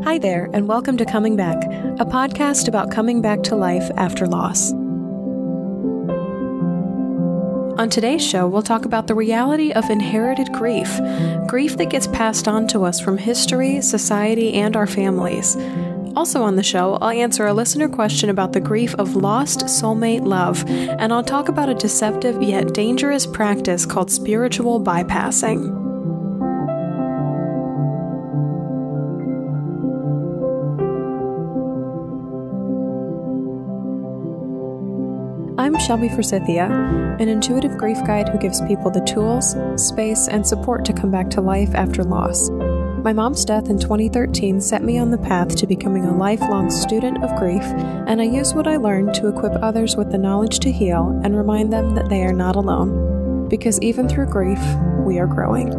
Hi there, and welcome to Coming Back, a podcast about coming back to life after loss. On today's show, we'll talk about the reality of inherited grief that gets passed on to us from history, society, and our families. Also on the show, I'll answer a listener question about the grief of lost soulmate love, and I'll talk about a deceptive yet dangerous practice called spiritual bypassing. I'm Shelby Forsythia, an intuitive grief guide who gives people the tools, space, and support to come back to life after loss. My mom's death in 2013 set me on the path to becoming a lifelong student of grief, and I use what I learned to equip others with the knowledge to heal and remind them that they are not alone. Because even through grief, we are growing.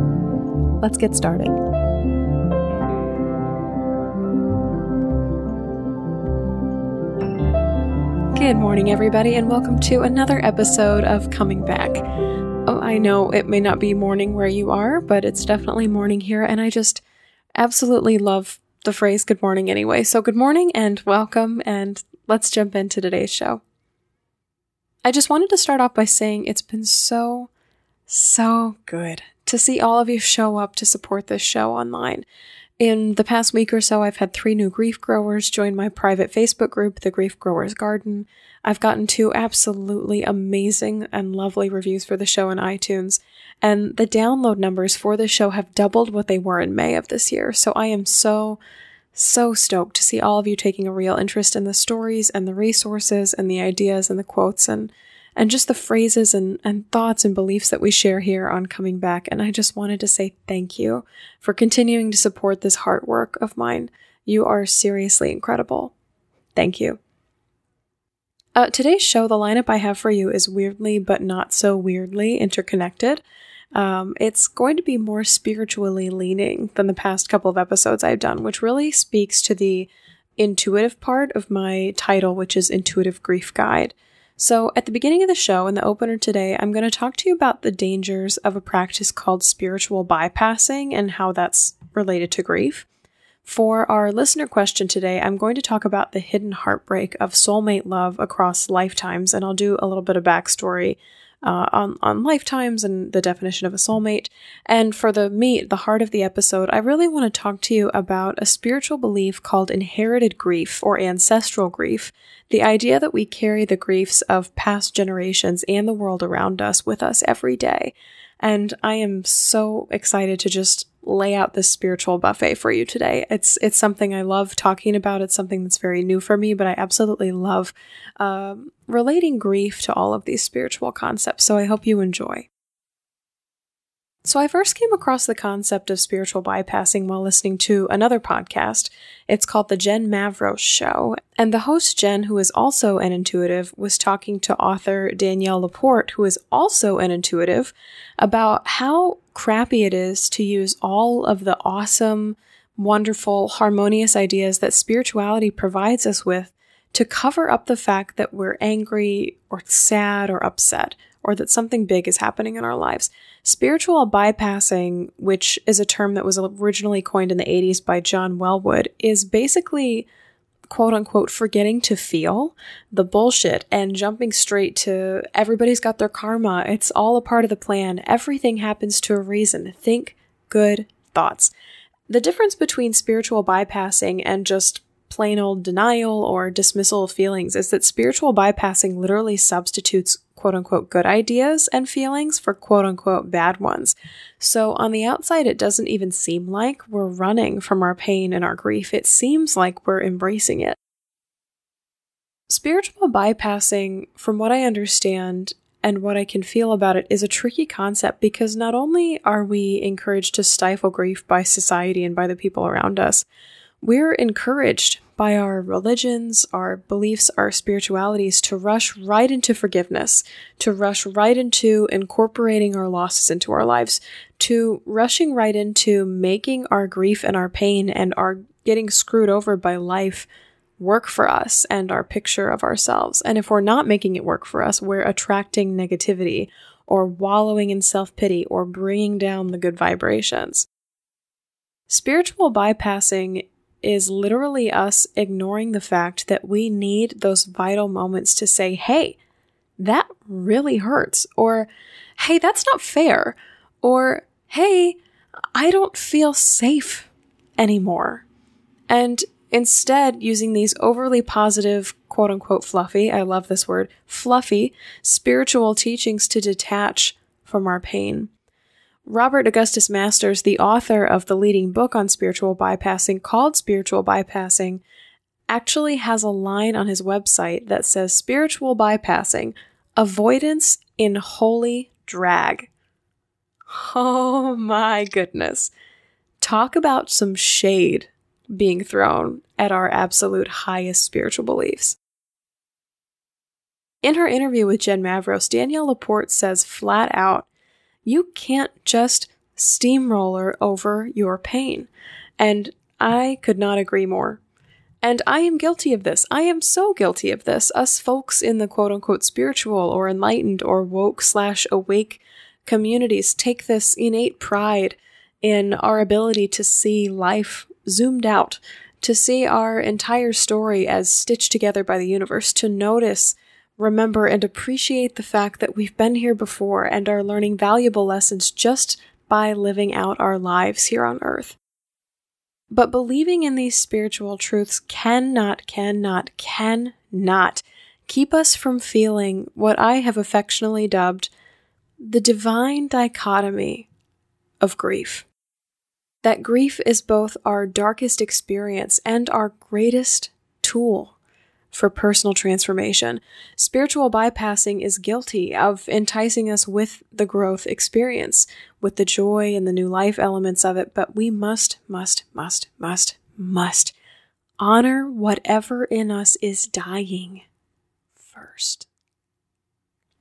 Let's get started. Good morning, everybody, and welcome to another episode of Coming Back. Oh, I know it may not be morning where you are, but it's definitely morning here, and I just absolutely love the phrase good morning anyway. So good morning and welcome, and let's jump into today's show. I just wanted to start off by saying it's been so good to see all of you show up to support this show online. In the past week or so, I've had 3 new grief growers join my private Facebook group, The Grief Growers Garden. I've gotten 2 absolutely amazing and lovely reviews for the show in iTunes, and the download numbers for the show have doubled what they were in May of this year. So I am so stoked to see all of you taking a real interest in the stories and the resources and the ideas and the quotes and just the phrases and thoughts and beliefs that we share here on Coming Back. And I just wanted to say thank you for continuing to support this heart work of mine. You are seriously incredible. Thank you. Today's show, the lineup I have for you is weirdly but not so weirdly interconnected. It's going to be more spiritually leaning than the past couple of episodes I've done, which really speaks to the intuitive part of my title, which is Intuitive Grief Guide. So at the beginning of the show, in the opener today, I'm going to talk to you about the dangers of a practice called spiritual bypassing and how that's related to grief. For our listener question today, I'm going to talk about the hidden heartbreak of soulmate love across lifetimes, and I'll do a little bit of backstory on lifetimes and the definition of a soulmate. And for the heart of the episode, I really want to talk to you about a spiritual belief called inherited grief or ancestral grief, the idea that we carry the griefs of past generations and the world around us with us every day. And I am so excited to just lay out this spiritual buffet for you today. It's something I love talking about. It's something that's very new for me, but I absolutely love relating grief to all of these spiritual concepts. So I hope you enjoy. So I first came across the concept of spiritual bypassing while listening to another podcast. It's called The Jen Mavros Show. And the host, Jen, who is also an intuitive, was talking to author Danielle Laporte, who is also an intuitive, about how crappy it is to use all of the awesome, wonderful, harmonious ideas that spirituality provides us with to cover up the fact that we're angry or sad or upset, or that something big is happening in our lives. Spiritual bypassing, which is a term that was originally coined in the 80s by John Wellwood, is basically, quote unquote, forgetting to feel the bullshit and jumping straight to everybody's got their karma. It's all a part of the plan. Everything happens to a reason. Think good thoughts. The difference between spiritual bypassing and just plain old denial or dismissal of feelings is that spiritual bypassing literally substitutes quote-unquote good ideas and feelings for quote-unquote bad ones. So on the outside, it doesn't even seem like we're running from our pain and our grief. It seems like we're embracing it. Spiritual bypassing, from what I understand and what I can feel about it, is a tricky concept because not only are we encouraged to stifle grief by society and by the people around us, we're encouraged by our religions, our beliefs, our spiritualities to rush right into forgiveness, to rush right into incorporating our losses into our lives, to rushing right into making our grief and our pain and our getting screwed over by life work for us and our picture of ourselves. And if we're not making it work for us, we're attracting negativity or wallowing in self-pity or bringing down the good vibrations. Spiritual bypassing is literally us ignoring the fact that we need those vital moments to say, hey, that really hurts, or hey, that's not fair, or hey, I don't feel safe anymore. And instead, using these overly positive, quote unquote, fluffy, I love this word, fluffy, spiritual teachings to detach from our pain. Robert Augustus Masters, the author of the leading book on spiritual bypassing called Spiritual Bypassing, actually has a line on his website that says spiritual bypassing, avoidance in holy drag. Oh my goodness. Talk about some shade being thrown at our absolute highest spiritual beliefs. In her interview with Jen Mavros, Danielle Laporte says flat out, you can't just steamroller over your pain. And I could not agree more. And I am guilty of this. I am so guilty of this. Us folks in the quote-unquote spiritual or enlightened or woke/awake communities take this innate pride in our ability to see life zoomed out, to see our entire story as stitched together by the universe, to notice, remember, and appreciate the fact that we've been here before and are learning valuable lessons just by living out our lives here on Earth. But believing in these spiritual truths cannot keep us from feeling what I have affectionately dubbed the divine dichotomy of grief. That grief is both our darkest experience and our greatest tool for personal transformation. Spiritual bypassing is guilty of enticing us with the growth experience, with the joy and the new life elements of it, but we must honor whatever in us is dying first.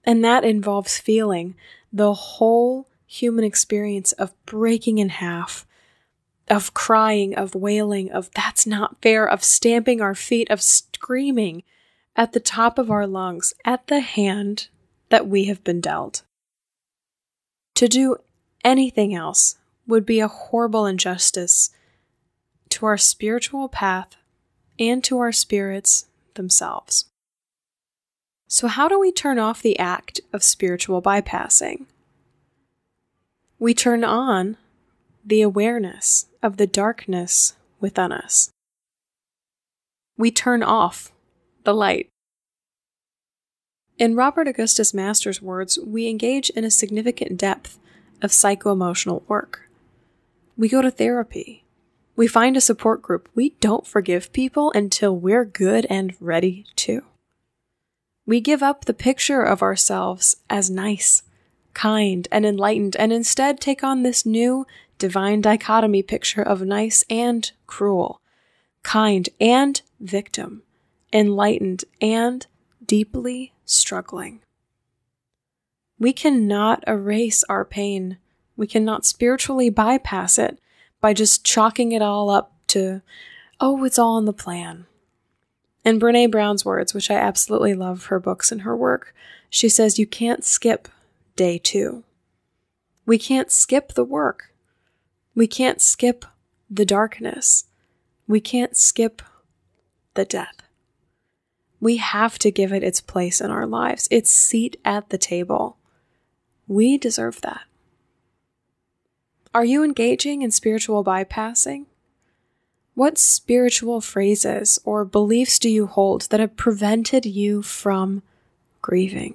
And that involves feeling the whole human experience of breaking in half, of crying, of wailing, of that's not fair, of stamping our feet, of screaming at the top of our lungs at the hand that we have been dealt. To do anything else would be a horrible injustice to our spiritual path and to our spirits themselves. So how do we turn off the act of spiritual bypassing? We turn on the awareness of the darkness within us. We turn off the light. In Robert Augustus Masters' words, we engage in a significant depth of psycho-emotional work. We go to therapy. We find a support group. We don't forgive people until we're good and ready to. We give up the picture of ourselves as nice, kind, and enlightened, and instead take on this new divine dichotomy picture of nice and cruel, kind and victim, enlightened and deeply struggling. We cannot erase our pain. We cannot spiritually bypass it by just chalking it all up to, oh, it's all in the plan. In Brené Brown's words, which I absolutely love her books and her work, she says, you can't skip day 2. We can't skip the work. We can't skip the darkness. We can't skip the death. We have to give it its place in our lives, its seat at the table. We deserve that. Are you engaging in spiritual bypassing? What spiritual phrases or beliefs do you hold that have prevented you from grieving?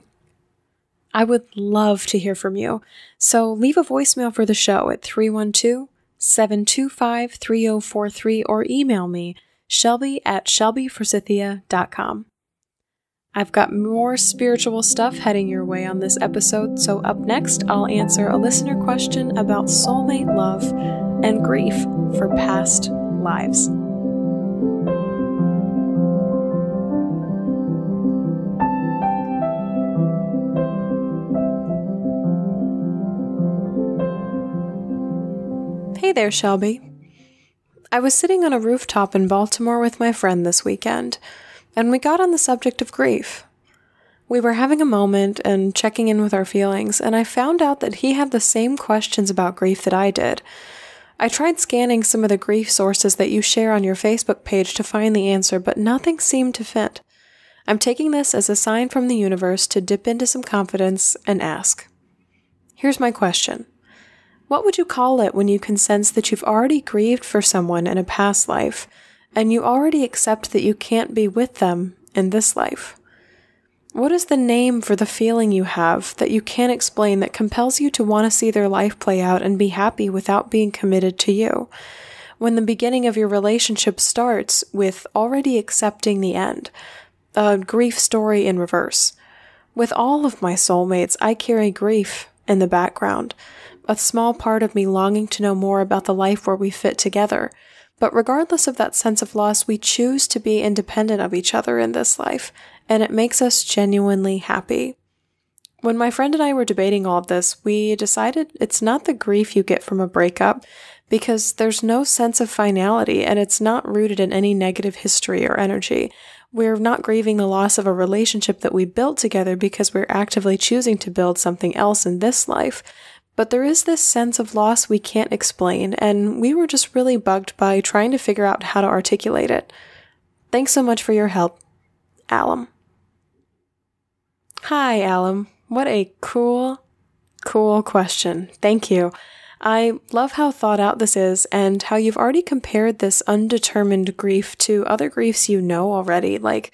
I would love to hear from you. So leave a voicemail for the show at 312-725-3043 or email me, shelby@shelbyforsythia.com. I've got more spiritual stuff heading your way on this episode, so up next I'll answer a listener question about soulmate love and grief for past lives. Hey there, Shelby. I was sitting on a rooftop in Baltimore with my friend this weekend, and we got on the subject of grief. We were having a moment and checking in with our feelings, and I found out that he had the same questions about grief that I did. I tried scanning some of the grief sources that you share on your Facebook page to find the answer, but nothing seemed to fit. I'm taking this as a sign from the universe to dip into some confidence and ask. Here's my question. What would you call it when you can sense that you've already grieved for someone in a past life, and you already accept that you can't be with them in this life? What is the name for the feeling you have that you can't explain that compels you to want to see their life play out and be happy without being committed to you? When the beginning of your relationship starts with already accepting the end, a grief story in reverse. With all of my soulmates, I carry grief in the background, a small part of me longing to know more about the life where we fit together. But regardless of that sense of loss, we choose to be independent of each other in this life, and it makes us genuinely happy. When my friend and I were debating all of this, we decided it's not the grief you get from a breakup, because there's no sense of finality, and it's not rooted in any negative history or energy. We're not grieving the loss of a relationship that we built together because we're actively choosing to build something else in this life. But there is this sense of loss we can't explain, and we were just really bugged by trying to figure out how to articulate it. Thanks so much for your help, Alum. Hi, Alum. What a cool question. Thank you. I love how thought out this is and how you've already compared this undetermined grief to other griefs you know already, like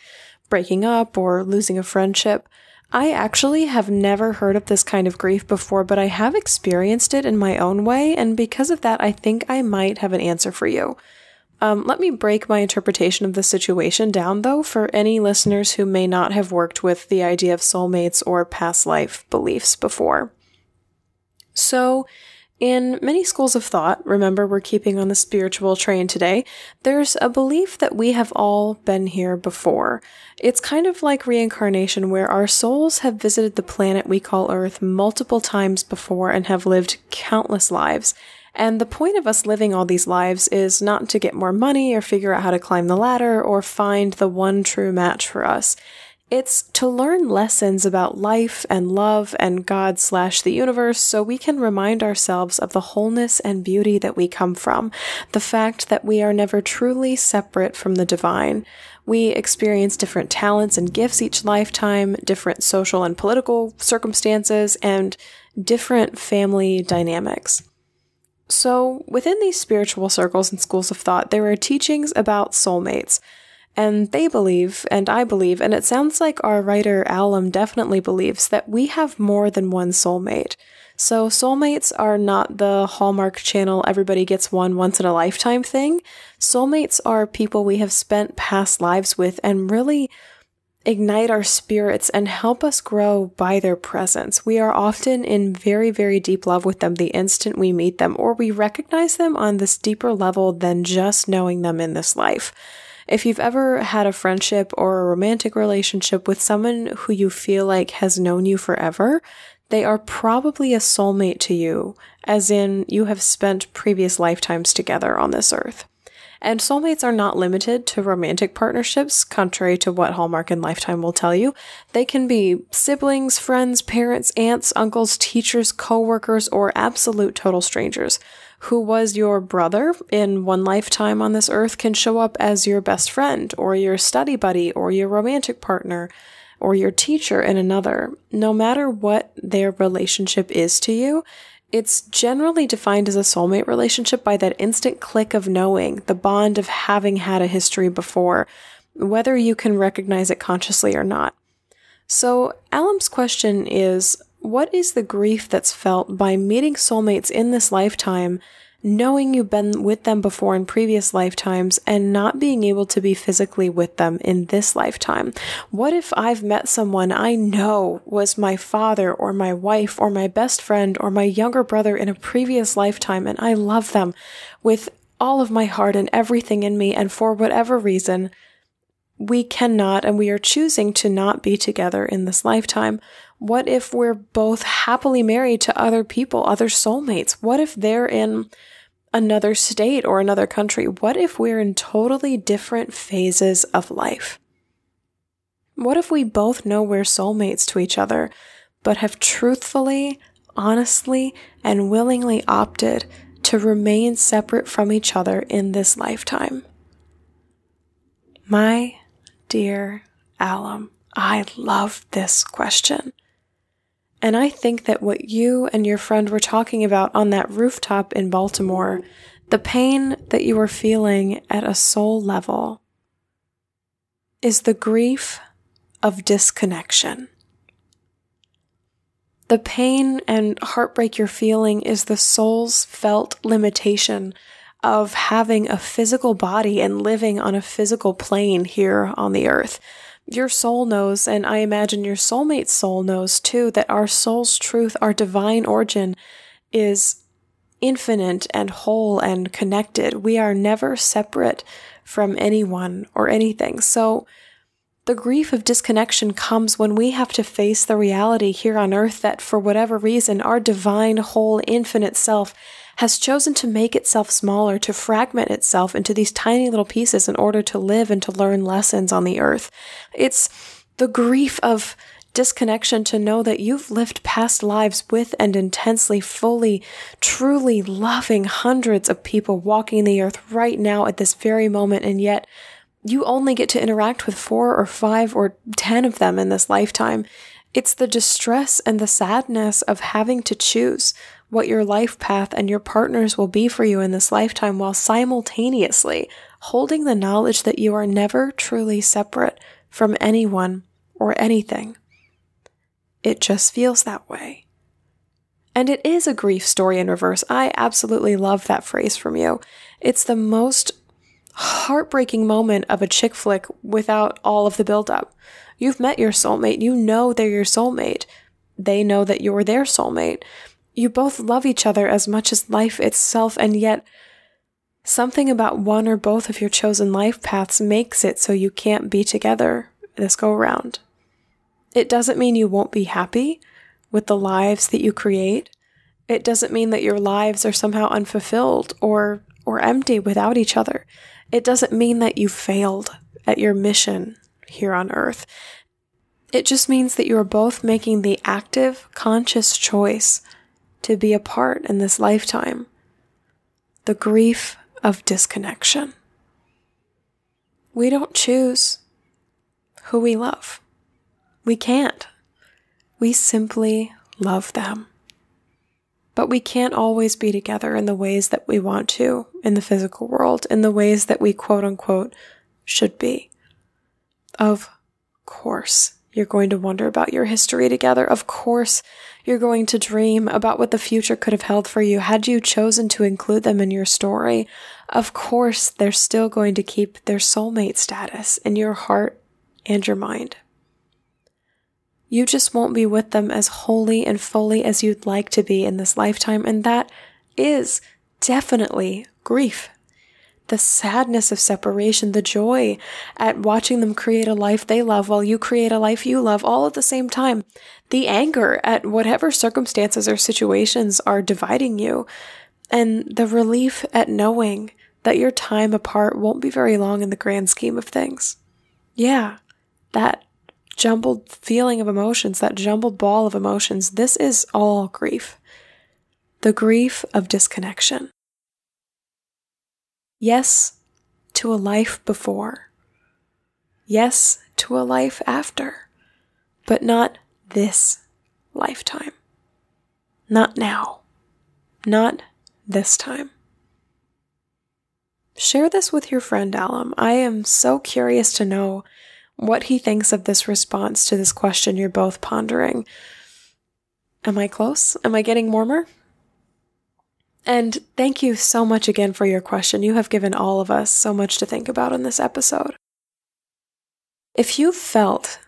breaking up or losing a friendship. I actually have never heard of this kind of grief before, but I have experienced it in my own way, and because of that, I think I might have an answer for you. Let me break my interpretation of the situation down, though, for any listeners who may not have worked with the idea of soulmates or past life beliefs before. So, in many schools of thought, remember we're keeping on the spiritual train today, there's a belief that we have all been here before. It's kind of like reincarnation, where our souls have visited the planet we call Earth multiple times before and have lived countless lives. And the point of us living all these lives is not to get more money or figure out how to climb the ladder or find the one true match for us. It's to learn lessons about life and love and God/the universe so we can remind ourselves of the wholeness and beauty that we come from, the fact that we are never truly separate from the divine. We experience different talents and gifts each lifetime, different social and political circumstances, and different family dynamics. So, within these spiritual circles and schools of thought, there are teachings about soulmates. And they believe, and I believe, and it sounds like our writer Alum definitely believes, that we have more than one soulmate. So soulmates are not the Hallmark Channel everybody gets one once in a lifetime thing. Soulmates are people we have spent past lives with and really ignite our spirits and help us grow by their presence. We are often in very, very deep love with them the instant we meet them, or we recognize them on this deeper level than just knowing them in this life. If you've ever had a friendship or a romantic relationship with someone who you feel like has known you forever, they are probably a soulmate to you, as in you have spent previous lifetimes together on this earth. And soulmates are not limited to romantic partnerships, contrary to what Hallmark and Lifetime will tell you. They can be siblings, friends, parents, aunts, uncles, teachers, co-workers, or absolute total strangers. Who was your brother in one lifetime on this earth can show up as your best friend, or your study buddy, or your romantic partner, or your teacher in another. No matter what their relationship is to you, it's generally defined as a soulmate relationship by that instant click of knowing, the bond of having had a history before, whether you can recognize it consciously or not. So, Alum's question is, what is the grief that's felt by meeting soulmates in this lifetime, knowing you've been with them before in previous lifetimes, and not being able to be physically with them in this lifetime? What if I've met someone I know was my father or my wife or my best friend or my younger brother in a previous lifetime, and I love them with all of my heart and everything in me, and for whatever reason, we cannot and we are choosing to not be together in this lifetime? What if we're both happily married to other people, other soulmates? What if they're in another state or another country? What if we're in totally different phases of life? What if we both know we're soulmates to each other, but have truthfully, honestly, and willingly opted to remain separate from each other in this lifetime? My dear Alum, I love this question. And I think that what you and your friend were talking about on that rooftop in Baltimore, the pain that you were feeling at a soul level, is the grief of disconnection. The pain and heartbreak you're feeling is the soul's felt limitation of having a physical body and living on a physical plane here on the earth. Your soul knows, and I imagine your soulmate's soul knows too, that our soul's truth, our divine origin, is infinite and whole and connected. We are never separate from anyone or anything. So the grief of disconnection comes when we have to face the reality here on earth that for whatever reason, our divine, whole, infinite self has chosen to make itself smaller, to fragment itself into these tiny little pieces in order to live and to learn lessons on the earth. It's the grief of disconnection to know that you've lived past lives with and intensely, fully, truly loving hundreds of people walking the earth right now at this very moment, and yet you only get to interact with 4 or 5 or 10 of them in this lifetime. It's the distress and the sadness of having to choose what your life path and your partners will be for you in this lifetime, while simultaneously holding the knowledge that you are never truly separate from anyone or anything. It just feels that way. And it is a grief story in reverse. I absolutely love that phrase from you. It's the most heartbreaking moment of a chick flick without all of the buildup. You've met your soulmate. You know they're your soulmate. They know that you're their soulmate. You both love each other as much as life itself, and yet something about one or both of your chosen life paths makes it so you can't be together this go around. It doesn't mean you won't be happy with the lives that you create. It doesn't mean that your lives are somehow unfulfilled or empty without each other. It doesn't mean that you failed at your mission here on earth. It just means that you are both making the active, conscious choice to be apart in this lifetime. The grief of disconnection. We don't choose who we love. We can't. We simply love them. But we can't always be together in the ways that we want to in the physical world, in the ways that we quote unquote should be. Of course, you're going to wonder about your history together. Of course, you're going to dream about what the future could have held for you had you chosen to include them in your story. Of course, they're still going to keep their soulmate status in your heart and your mind. You just won't be with them as wholly and fully as you'd like to be in this lifetime, and that is definitely grief. The sadness of separation, the joy at watching them create a life they love while you create a life you love, all at the same time. The anger at whatever circumstances or situations are dividing you, and the relief at knowing that your time apart won't be very long in the grand scheme of things. Yeah, that jumbled feeling of emotions, that jumbled ball of emotions, this is all grief. The grief of disconnection. Yes to a life before. Yes to a life after. But not this lifetime. Not now. Not this time. Share this with your friend Alum. I am so curious to know what he thinks of this response to this question you're both pondering. Am I close? Am I getting warmer? And thank you so much again for your question. You have given all of us so much to think about in this episode. If you've felt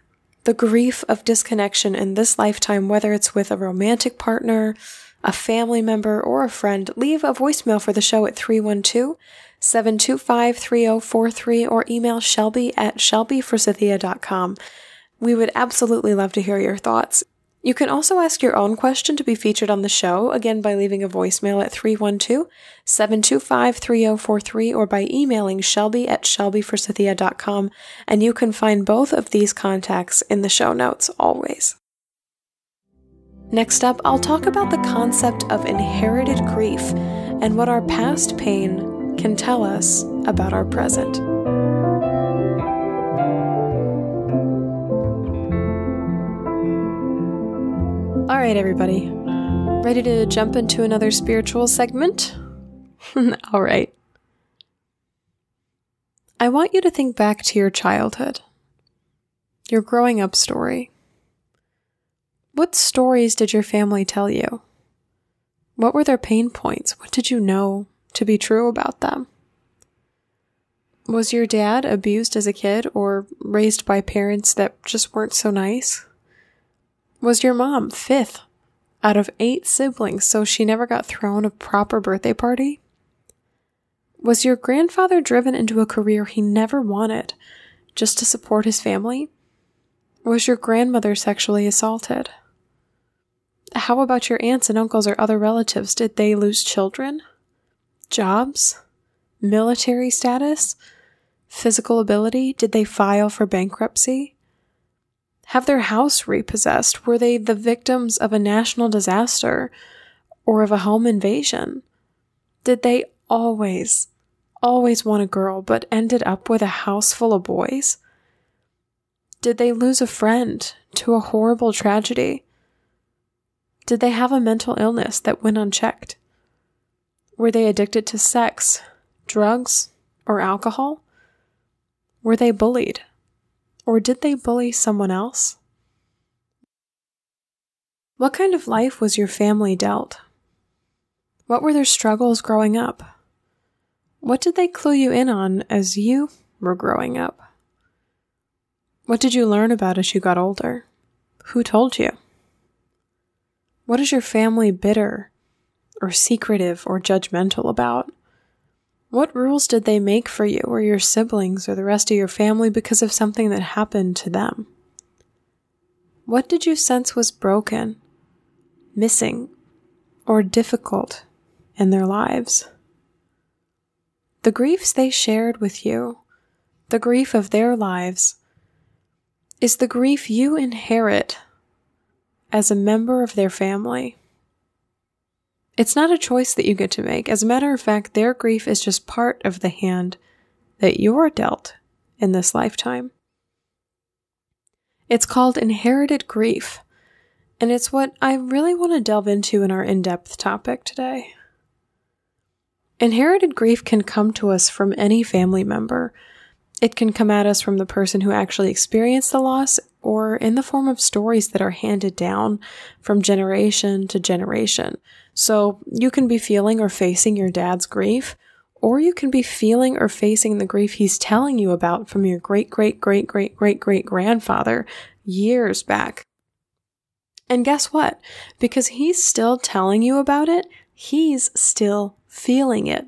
the grief of disconnection in this lifetime, whether it's with a romantic partner, a family member, or a friend, leave a voicemail for the show at 312-725-3043 or email Shelby at shelbyforsythia.com. We would absolutely love to hear your thoughts. You can also ask your own question to be featured on the show, again by leaving a voicemail at 312-725-3043 or by emailing shelby@shelbyforsythia.com, and you can find both of these contacts in the show notes always. Next up, I'll talk about the concept of inherited grief and what our past pain can tell us about our present. All right, everybody. Ready to jump into another spiritual segment? All right. I want you to think back to your childhood, your growing up story. What stories did your family tell you? What were their pain points? What did you know to be true about them? Was your dad abused as a kid or raised by parents that just weren't so nice? Was your mom 5th out of 8 siblings, so she never got thrown a proper birthday party? Was your grandfather driven into a career he never wanted just to support his family? Was your grandmother sexually assaulted? How about your aunts and uncles or other relatives? Did they lose children, jobs, military status, physical ability? Did they file for bankruptcy? Have their house repossessed? Were they the victims of a national disaster or of a home invasion? Did they always want a girl but ended up with a house full of boys? Did they lose a friend to a horrible tragedy? Did they have a mental illness that went unchecked? Were they addicted to sex, drugs, or alcohol? Were they bullied? Or did they bully someone else? What kind of life was your family dealt? What were their struggles growing up? What did they clue you in on as you were growing up? What did you learn about as you got older? Who told you? What is your family bitter or secretive or judgmental about? What rules did they make for you or your siblings or the rest of your family because of something that happened to them? What did you sense was broken, missing, or difficult in their lives? The griefs they shared with you, the grief of their lives, is the grief you inherit as a member of their family. It's not a choice that you get to make. As a matter of fact, their grief is just part of the hand that you're dealt in this lifetime. It's called inherited grief, and it's what I really want to delve into in our in-depth topic today. Inherited grief can come to us from any family member. It can come at us from the person who actually experienced the loss, or in the form of stories that are handed down from generation to generation. So you can be feeling or facing your dad's grief, or you can be feeling or facing the grief he's telling you about from your great-great-great-great-great-great-grandfather years back. And guess what? Because he's still telling you about it, he's still feeling it.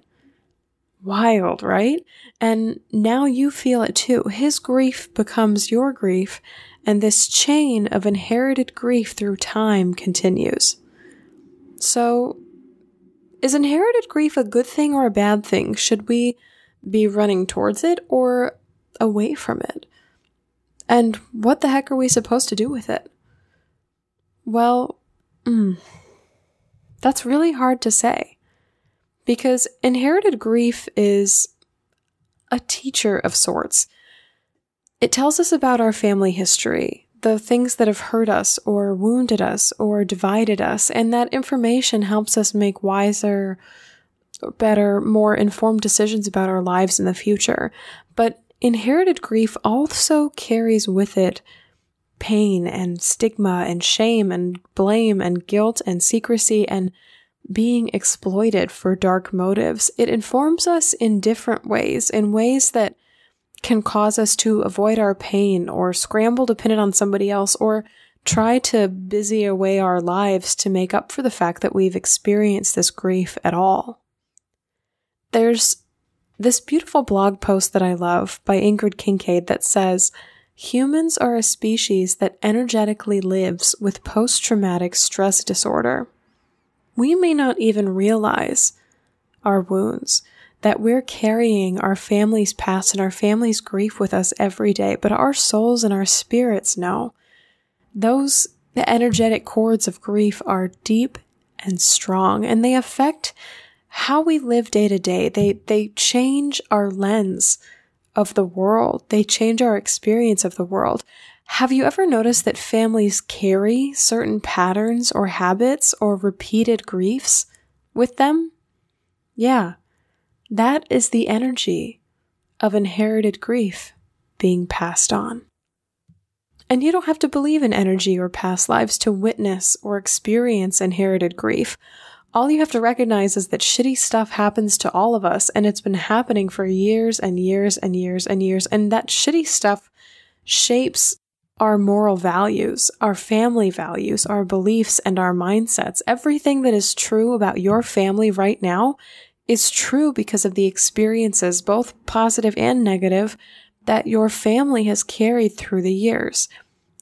Wild, right? And now you feel it too. His grief becomes your grief, and this chain of inherited grief through time continues. So, is inherited grief a good thing or a bad thing? Should we be running towards it or away from it? And what the heck are we supposed to do with it? Well, that's really hard to say. Because inherited grief is a teacher of sorts. It tells us about our family history, the things that have hurt us or wounded us or divided us, and that information helps us make wiser, better, more informed decisions about our lives in the future. But inherited grief also carries with it pain and stigma and shame and blame and guilt and secrecy and being exploited for dark motives. It informs us in different ways, in ways that can cause us to avoid our pain or scramble to pin it on somebody else or try to busy away our lives to make up for the fact that we've experienced this grief at all. There's this beautiful blog post that I love by Ingrid Kincaid that says, Humans are a species that energetically lives with post-traumatic stress disorder. We may not even realize our wounds, that we're carrying our family's past and our family's grief with us every day, but our souls and our spirits know. The energetic cords of grief are deep and strong, and they affect how we live day to day. They change our lens of the world. They change our experience of the world. Have you ever noticed that families carry certain patterns or habits or repeated griefs with them? Yeah, that is the energy of inherited grief being passed on. And you don't have to believe in energy or past lives to witness or experience inherited grief. All you have to recognize is that shitty stuff happens to all of us, and it's been happening for years and years and years and years, and that shitty stuff shapes our moral values, our family values, our beliefs, and our mindsets. Everything that is true about your family right now is true because of the experiences, both positive and negative, that your family has carried through the years.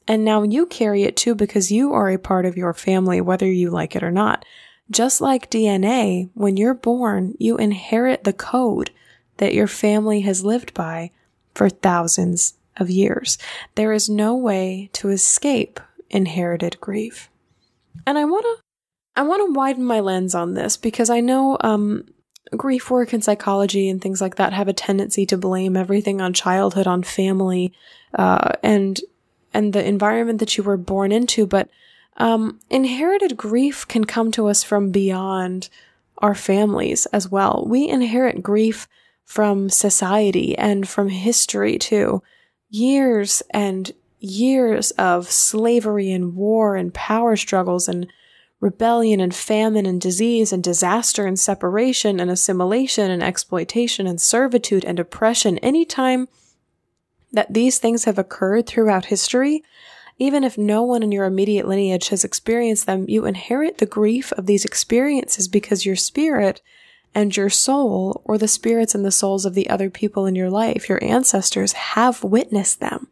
And now you carry it too because you are a part of your family, whether you like it or not. Just like DNA, when you're born, you inherit the code that your family has lived by for thousands of years. There is no way to escape inherited grief. And I want to widen my lens on this because I know grief work and psychology and things like that have a tendency to blame everything on childhood, on family, and the environment that you were born into. But inherited grief can come to us from beyond our families as well. We inherit grief from society and from history too. Years and years of slavery and war and power struggles and rebellion and famine and disease and disaster and separation and assimilation and exploitation and servitude and oppression. Anytime that these things have occurred throughout history, even if no one in your immediate lineage has experienced them, you inherit the grief of these experiences because your spirit and your soul, or the spirits and the souls of the other people in your life, your ancestors, have witnessed them.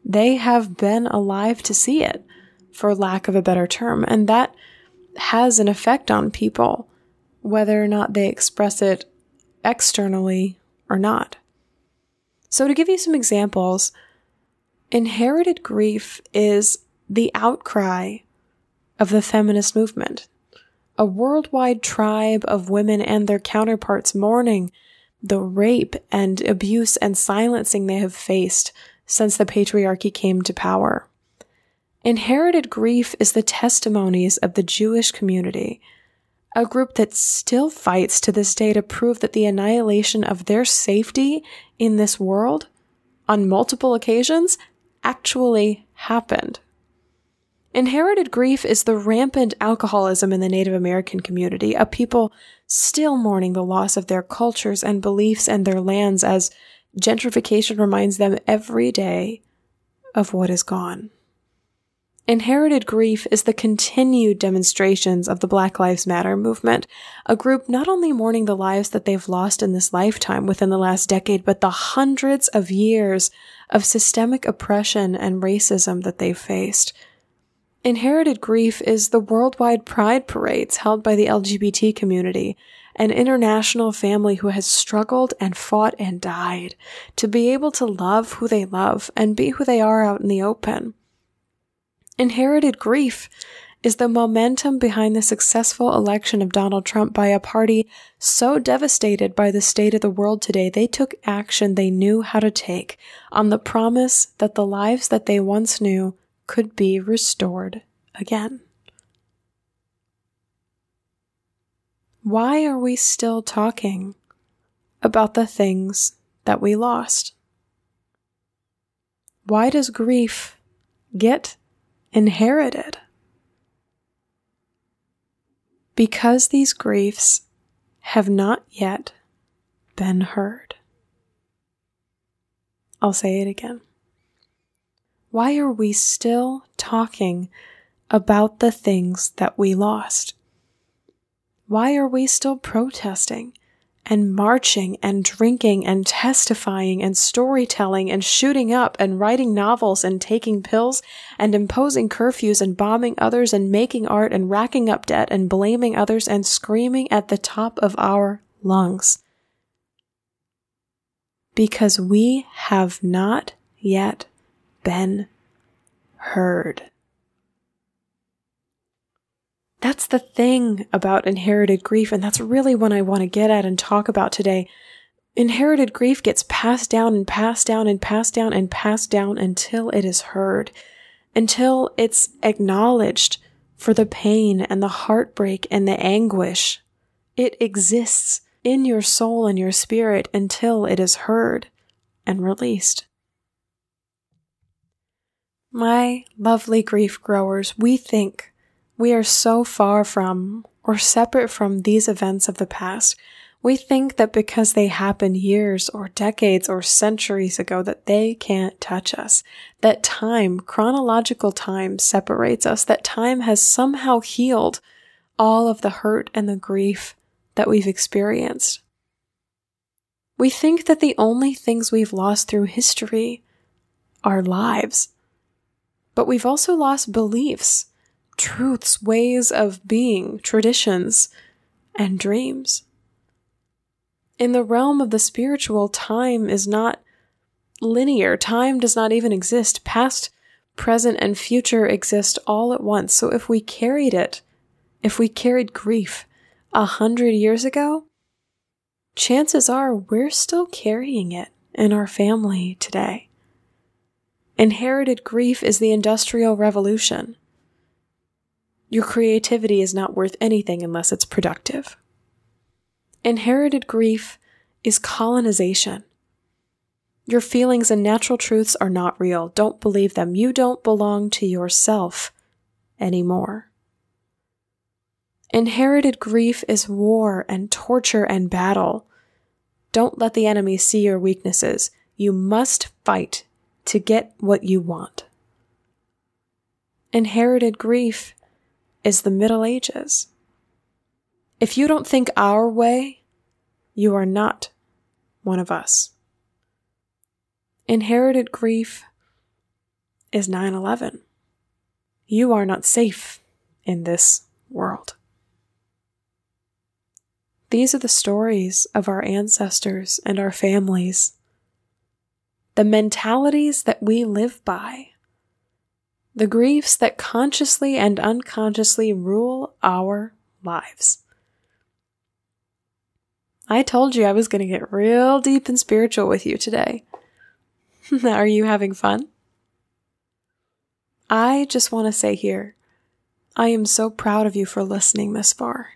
They have been alive to see it, for lack of a better term. And that has an effect on people, whether or not they express it externally or not. So to give you some examples, inherited grief is the outcry of the feminist movement, a worldwide tribe of women and their counterparts mourning the rape and abuse and silencing they have faced since the patriarchy came to power. Inherited grief is the testimonies of the Jewish community, a group that still fights to this day to prove that the annihilation of their safety in this world on multiple occasions actually happened. Inherited grief is the rampant alcoholism in the Native American community, a people still mourning the loss of their cultures and beliefs and their lands as gentrification reminds them every day of what is gone. Inherited grief is the continued demonstrations of the Black Lives Matter movement, a group not only mourning the lives that they've lost in this lifetime within the last decade, but the hundreds of years of systemic oppression and racism that they've faced. Inherited grief is the worldwide pride parades held by the LGBT community, an international family who has struggled and fought and died to be able to love who they love and be who they are out in the open. Inherited grief is the momentum behind the successful election of Donald Trump by a party so devastated by the state of the world today, they took action they knew how to take on the promise that the lives that they once knew could be restored again. Why are we still talking about the things that we lost? Why does grief get inherited? Because these griefs have not yet been heard. I'll say it again. Why are we still talking about the things that we lost? Why are we still protesting and marching and drinking and testifying and storytelling and shooting up and writing novels and taking pills and imposing curfews and bombing others and making art and racking up debt and blaming others and screaming at the top of our lungs. Because we have not yet been heard. That's the thing about inherited grief, and that's really what I want to get at and talk about today. Inherited grief gets passed down and passed down and passed down and passed down until it is heard, until it's acknowledged for the pain and the heartbreak and the anguish. It exists in your soul and your spirit until it is heard and released. My lovely grief growers, we think we are so far from or separate from these events of the past. We think that because they happened years or decades or centuries ago that they can't touch us, that time, chronological time, separates us, that time has somehow healed all of the hurt and the grief that we've experienced. We think that the only things we've lost through history are lives, but we've also lost beliefs, truths, ways of being, traditions, and dreams. In the realm of the spiritual, time is not linear. Time does not even exist. Past, present, and future exist all at once. So if we carried grief 100 years ago, chances are we're still carrying it in our family today. Inherited grief is the Industrial Revolution. Your creativity is not worth anything unless it's productive. Inherited grief is colonization. Your feelings and natural truths are not real. Don't believe them. You don't belong to yourself anymore. Inherited grief is war and torture and battle. Don't let the enemy see your weaknesses. You must fight to get what you want. Inherited grief is the Middle Ages. If you don't think our way, you are not one of us. Inherited grief is 9/11. You are not safe in this world. These are the stories of our ancestors and our families, the mentalities that we live by, the griefs that consciously and unconsciously rule our lives. I told you I was going to get real deep and spiritual with you today. Are you having fun? I just want to say here, I am so proud of you for listening this far.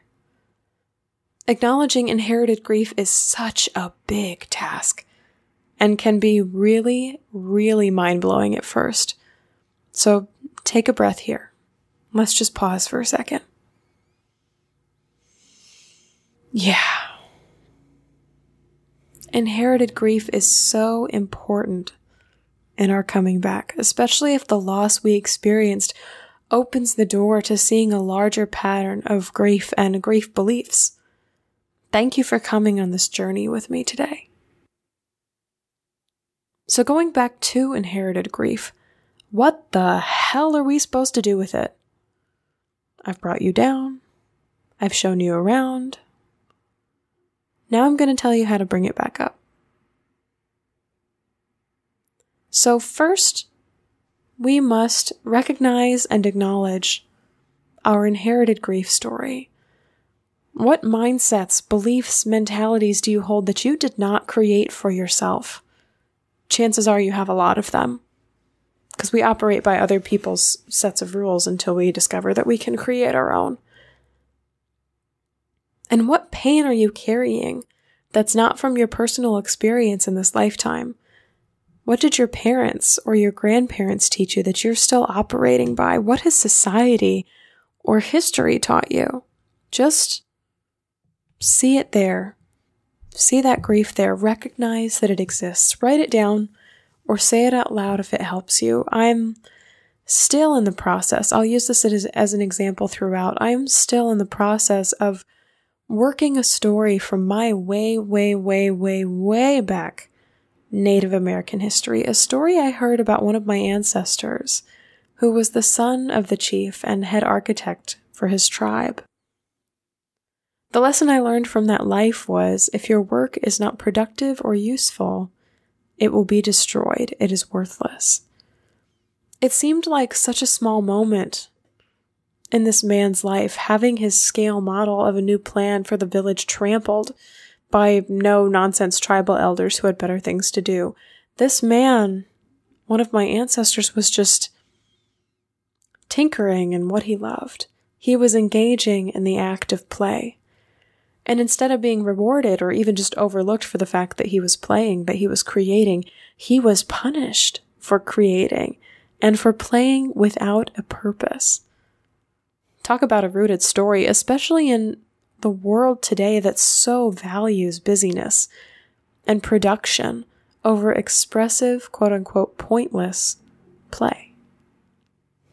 Acknowledging inherited grief is such a big task and can be really, really mind-blowing at first. So take a breath here. Let's just pause for a second. Yeah. Inherited grief is so important in our coming back, especially if the loss we experienced opens the door to seeing a larger pattern of grief and grief beliefs. Thank you for coming on this journey with me today. So going back to inherited grief, what the hell are we supposed to do with it? I've brought you down. I've shown you around. Now I'm going to tell you how to bring it back up. So first, we must recognize and acknowledge our inherited grief story. What mindsets, beliefs, mentalities do you hold that you did not create for yourself? Chances are you have a lot of them, because we operate by other people's sets of rules until we discover that we can create our own. And what pain are you carrying that's not from your personal experience in this lifetime? What did your parents or your grandparents teach you that you're still operating by? What has society or history taught you? Just see it there. See that grief there. Recognize that it exists. Write it down or say it out loud if it helps you. I'm still in the process. I'll use this as an example throughout. I'm still in the process of working a story from my way, way, way, way, way back Native American history, a story I heard about one of my ancestors, who was the son of the chief and head architect for his tribe. The lesson I learned from that life was, if your work is not productive or useful, it will be destroyed. It is worthless. It seemed like such a small moment in this man's life, having his scale model of a new plan for the village trampled by no-nonsense tribal elders who had better things to do. This man, one of my ancestors, was just tinkering in what he loved. He was engaging in the act of play. And instead of being rewarded or even just overlooked for the fact that he was playing, that he was creating, he was punished for creating and for playing without a purpose. Talk about a rooted story, especially in the world today that so values busyness and production over expressive, quote-unquote, pointless play.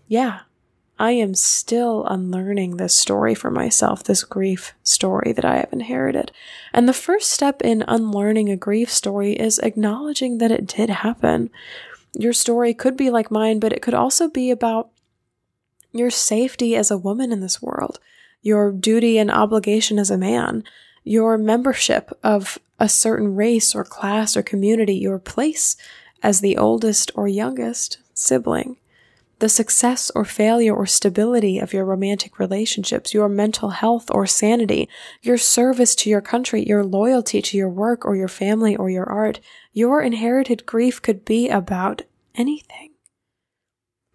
Yeah, I am still unlearning this story for myself, this grief story that I have inherited. And the first step in unlearning a grief story is acknowledging that it did happen. Your story could be like mine, but it could also be about your safety as a woman in this world, your duty and obligation as a man, your membership of a certain race or class or community, your place as the oldest or youngest sibling, the success or failure or stability of your romantic relationships, your mental health or sanity, your service to your country, your loyalty to your work or your family or your art. Your inherited grief could be about anything.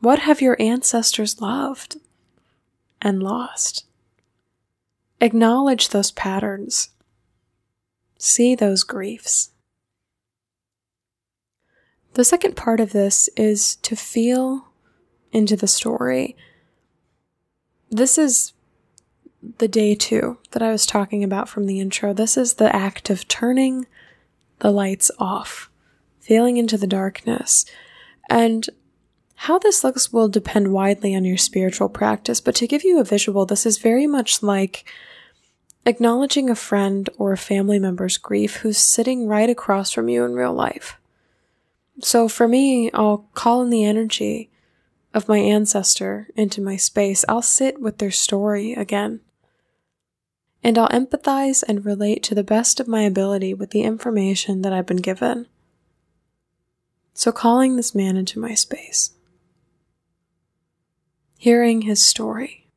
What have your ancestors loved and lost? Acknowledge those patterns. See those griefs. The second part of this is to feel into the story. This is the day 2 that I was talking about from the intro. This is the act of turning the lights off, feeling into the darkness. And how this looks will depend widely on your spiritual practice, but to give you a visual, this is very much like acknowledging a friend or a family member's grief who's sitting right across from you in real life. So for me, I'll call in the energy of my ancestor into my space. I'll sit with their story again. And I'll empathize and relate to the best of my ability with the information that I've been given. So calling this man into my space. Hearing his story.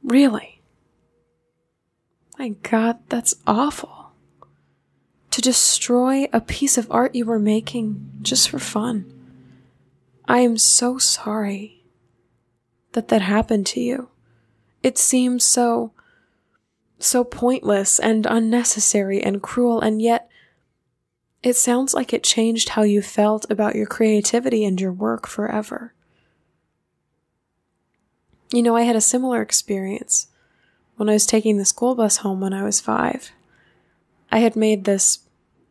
Really? My God, that's awful. To destroy a piece of art you were making just for fun. I am so sorry that that happened to you. It seems so pointless and unnecessary and cruel, and yet it sounds like it changed how you felt about your creativity and your work forever. You know, I had a similar experience when I was taking the school bus home when I was 5. I had made this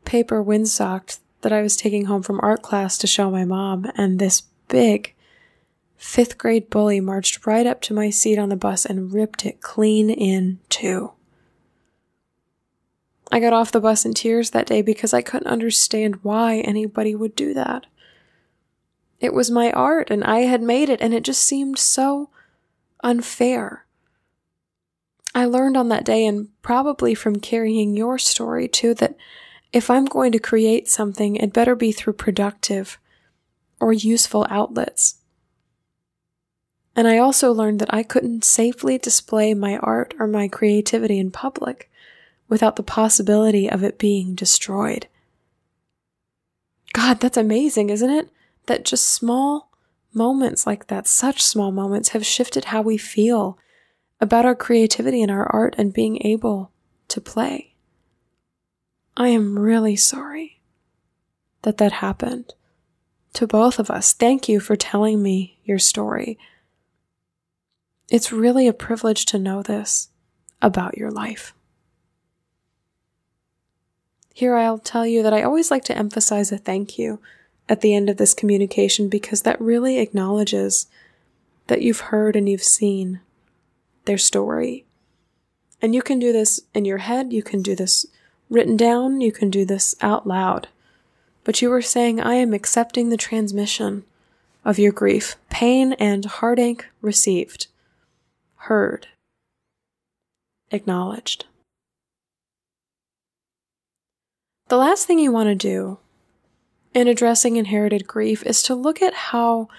paper windsock that I was taking home from art class to show my mom, and this big 5th grade bully marched right up to my seat on the bus and ripped it clean in two. I got off the bus in tears that day because I couldn't understand why anybody would do that. It was my art and I had made it, and it just seemed so unfair. I learned on that day, and probably from carrying your story too, that if I'm going to create something, it better be through productive or useful outlets. And I also learned that I couldn't safely display my art or my creativity in public without the possibility of it being destroyed. God, that's amazing, isn't it? That just small moments like that, such small moments, have shifted how we feel about our creativity and our art and being able to play. I am really sorry that that happened to both of us. Thank you for telling me your story. It's really a privilege to know this about your life. Here I'll tell you that I always like to emphasize a thank you at the end of this communication, because that really acknowledges that you've heard and you've seen their story. And you can do this in your head, you can do this written down, you can do this out loud. But you were saying, I am accepting the transmission of your grief, pain and heartache received, heard, acknowledged. The last thing you want to do in addressing inherited grief is to look at how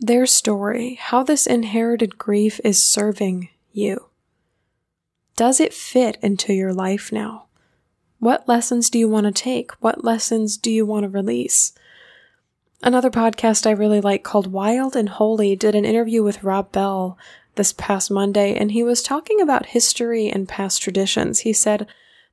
their story, how this inherited grief is serving you. Does it fit into your life now? What lessons do you want to take? What lessons do you want to release? Another podcast I really like called Wild and Holy did an interview with Rob Bell this past Monday, and he was talking about history and past traditions. He said,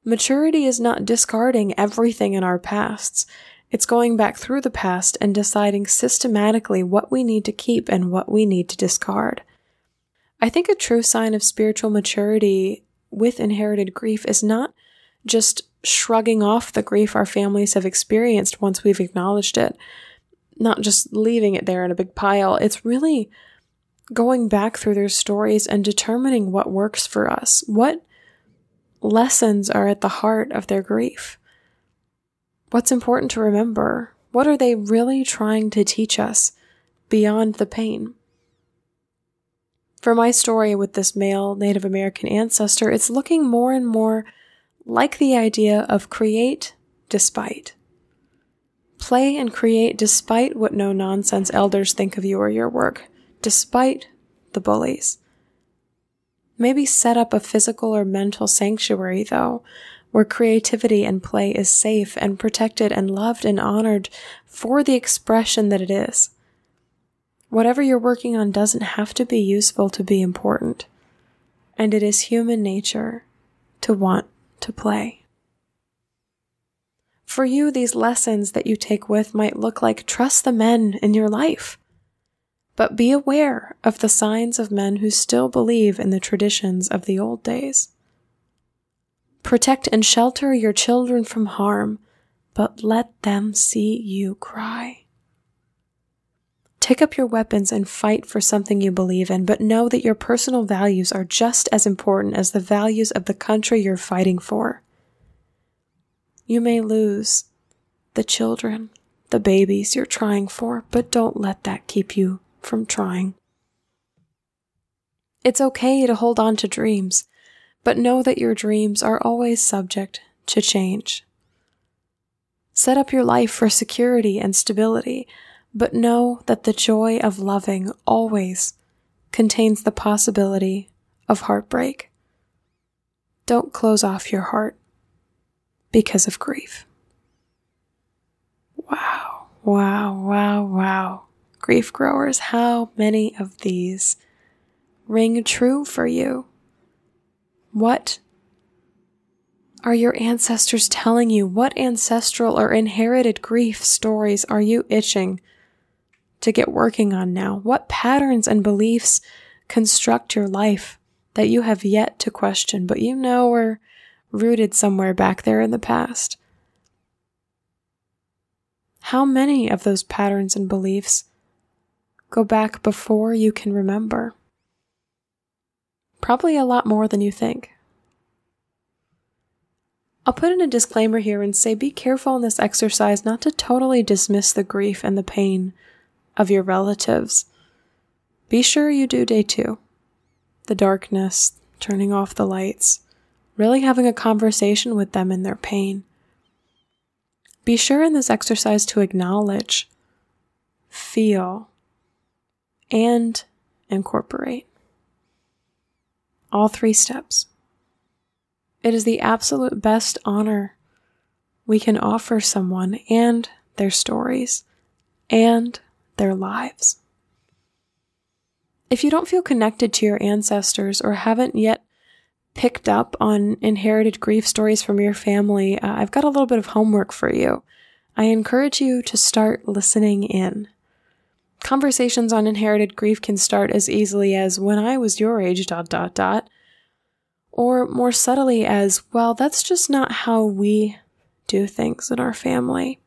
maturity is not discarding everything in our pasts. It's going back through the past and deciding systematically what we need to keep and what we need to discard. I think a true sign of spiritual maturity with inherited grief is not just shrugging off the grief our families have experienced once we've acknowledged it, not just leaving it there in a big pile. It's really going back through their stories and determining what works for us, what lessons are at the heart of their grief, what's important to remember, what are they really trying to teach us beyond the pain. For my story with this male Native American ancestor, it's looking more and more like the idea of create despite. Play and create despite what no-nonsense elders think of you or your work, despite the bullies. Maybe set up a physical or mental sanctuary, though, where creativity and play is safe and protected and loved and honored for the expression that it is. Whatever you're working on doesn't have to be useful to be important, and it is human nature to want to play. For you, these lessons that you take with might look like trust the men in your life, but be aware of the signs of men who still believe in the traditions of the old days. Protect and shelter your children from harm, but let them see you cry. Take up your weapons and fight for something you believe in, but know that your personal values are just as important as the values of the country you're fighting for. You may lose the children, the babies you're trying for, but don't let that keep you from trying. It's okay to hold on to dreams, but know that your dreams are always subject to change. Set up your life for security and stability, but know that the joy of loving always contains the possibility of heartbreak. Don't close off your heart because of grief. Wow, wow, wow, wow. Grief growers, how many of these ring true for you? What are your ancestors telling you? What ancestral or inherited grief stories are you itching to get working on now? What patterns and beliefs construct your life that you have yet to question, but you know are rooted somewhere back there in the past? How many of those patterns and beliefs go back before you can remember? Probably a lot more than you think. I'll put in a disclaimer here and say be careful in this exercise not to totally dismiss the grief and the pain of your relatives. Be sure you do day 2. The darkness, turning off the lights, really having a conversation with them in their pain. Be sure in this exercise to acknowledge, feel, and incorporate. All 3 steps. It is the absolute best honor we can offer someone and their stories and their lives. If you don't feel connected to your ancestors or haven't yet picked up on inherited grief stories from your family, I've got a little bit of homework for you. I encourage you to start listening in. Conversations on inherited grief can start as easily as, when I was your age, ... or more subtly as, well, that's just not how we do things in our family.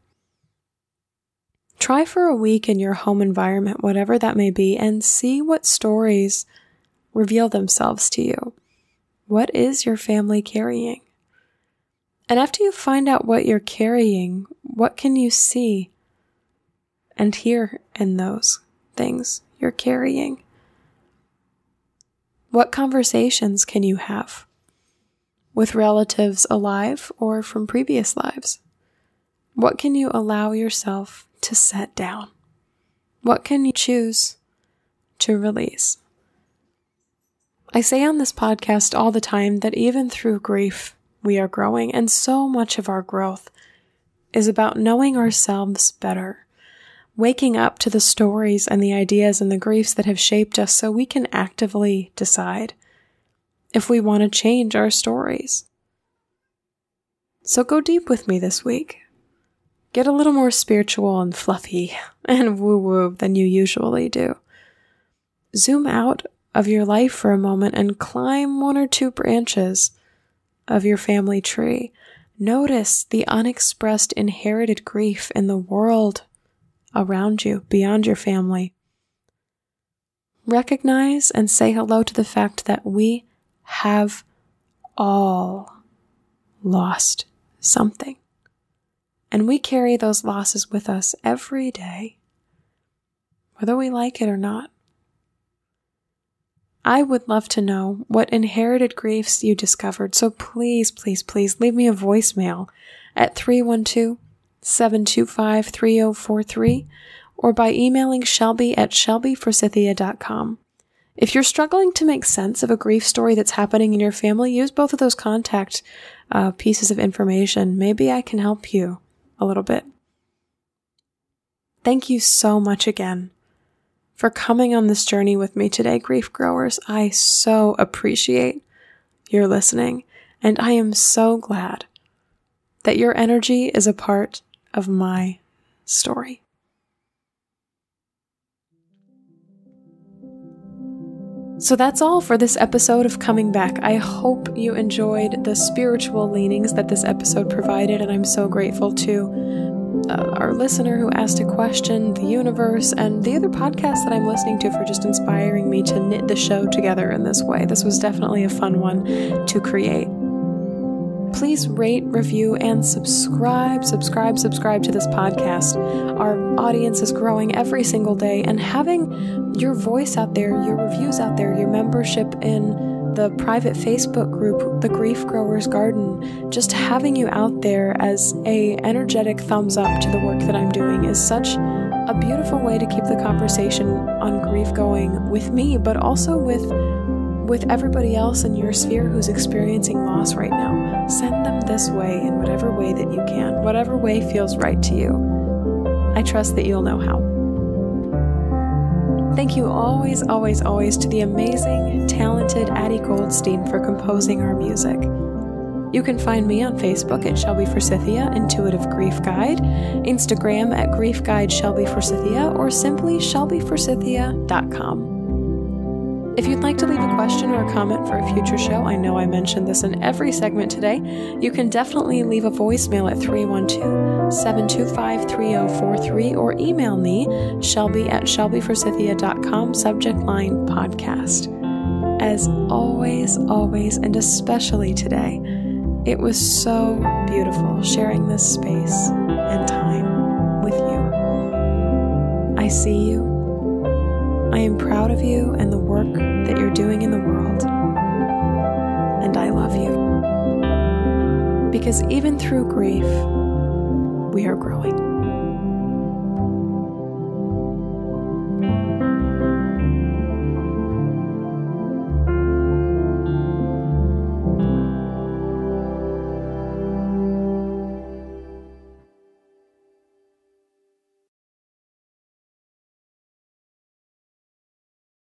Try for a week in your home environment, whatever that may be, and see what stories reveal themselves to you. What is your family carrying? And after you find out what you're carrying, what can you see and hear in those things you're carrying? What conversations can you have with relatives alive or from previous lives? What can you allow yourself to set down? What can you choose to release? I say on this podcast all the time that even through grief, we are growing, and so much of our growth is about knowing ourselves better, waking up to the stories and the ideas and the griefs that have shaped us so we can actively decide if we want to change our stories. So go deep with me this week. Get a little more spiritual and fluffy and woo-woo than you usually do. Zoom out of your life for a moment and climb one or two branches of your family tree. Notice the unexpressed inherited grief in the world around you, beyond your family. Recognize and say hello to the fact that we have all lost something. And we carry those losses with us every day, whether we like it or not. I would love to know what inherited griefs you discovered, so please, please, please leave me a voicemail at 312-725-3043 or by emailing shelby@shelbyforsythia.com. If you're struggling to make sense of a grief story that's happening in your family, use both of those contact pieces of information. Maybe I can help you a little bit. Thank you so much again for coming on this journey with me today, grief growers. I so appreciate your listening, and I am so glad that your energy is a part of my story. So that's all for this episode of Coming Back. I hope you enjoyed the spiritual leanings that this episode provided, and I'm so grateful to our listener who asked a question, the universe, and the other podcasts that I'm listening to for just inspiring me to knit the show together in this way. This was definitely a fun one to create. Please rate, review, and subscribe to this podcast. Our audience is growing every single day, and having your voice out there, your reviews out there, your membership in the private Facebook group, The Grief Growers Garden, just having you out there as a energetic thumbs up to the work that I'm doing is such a beautiful way to keep the conversation on grief going with me, but also with everybody else in your sphere who's experiencing loss right now. Send them this way in whatever way that you can, whatever way feels right to you. I trust that you'll know how. Thank you always, always, always to the amazing, talented Addie Goldstein for composing our music. You can find me on Facebook at Shelby Forsythia, Intuitive Grief Guide, Instagram at Grief Guide Shelby Forsythia, or simply shelbyforsythia.com. If you'd like to leave a question or a comment for a future show, I know I mentioned this in every segment today, you can definitely leave a voicemail at 312-725-3043 or email me, shelby@shelbyforsythia.com, subject line podcast. As always, always, and especially today, it was so beautiful sharing this space and time with you. I see you. I am proud of you and the work that you're doing in the world. And I love you. Because even through grief, we are growing.